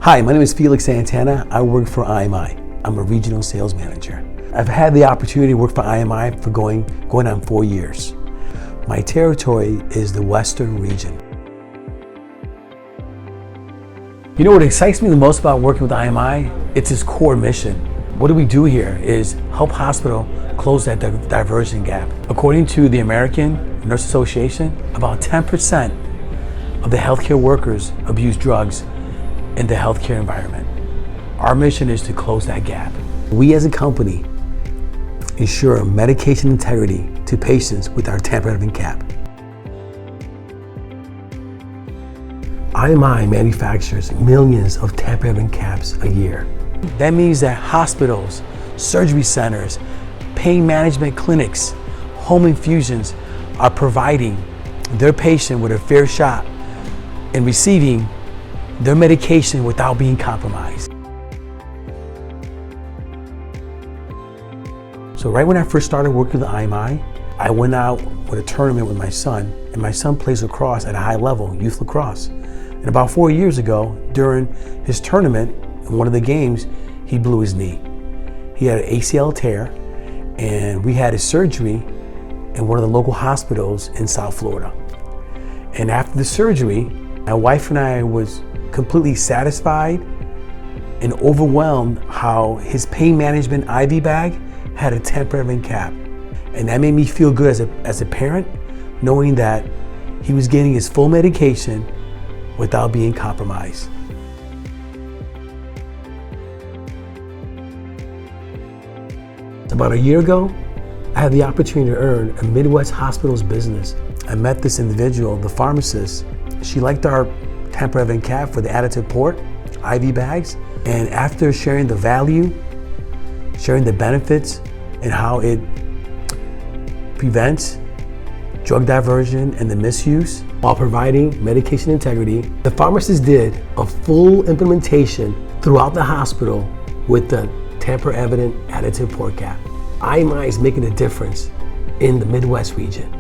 Hi, my name is Felix Santana. I work for IMI. I'm a regional sales manager. I've had the opportunity to work for IMI for going on 4 years. My territory is the Western region. You know what excites me the most about working with IMI? It's its core mission. What do we do here is help hospital close that diversion gap. According to the American Nurse Association, about 10% of the healthcare workers abuse drugs in the healthcare environment. Our mission is to close that gap. We as a company ensure medication integrity to patients with our tamper cap. IMI manufactures millions of tamper caps a year. That means that hospitals, surgery centers, pain management clinics, home infusions are providing their patient with a fair shot in receiving their medication without being compromised. So right when I first started working with IMI, I went out with a tournament with my son, and my son plays lacrosse at a high level, youth lacrosse. And about 4 years ago, during his tournament, in one of the games, he blew his knee. He had an ACL tear, and we had his surgery in one of the local hospitals in South Florida. And after the surgery, my wife and I was completely satisfied and overwhelmed how his pain management IV bag had a tamper cap. And that made me feel good as a parent, knowing that he was getting his full medication without being compromised. About a year ago, I had the opportunity to earn a Midwest hospital's business. I met this individual, the pharmacist. She liked our tamper cap for the additive port, IV bags. And after sharing the value, sharing the benefits, and how it prevents drug diversion and the misuse while providing medication integrity, the pharmacist did a full implementation throughout the hospital with the tamper-evident additive port cap. IMI is making a difference in the Midwest region.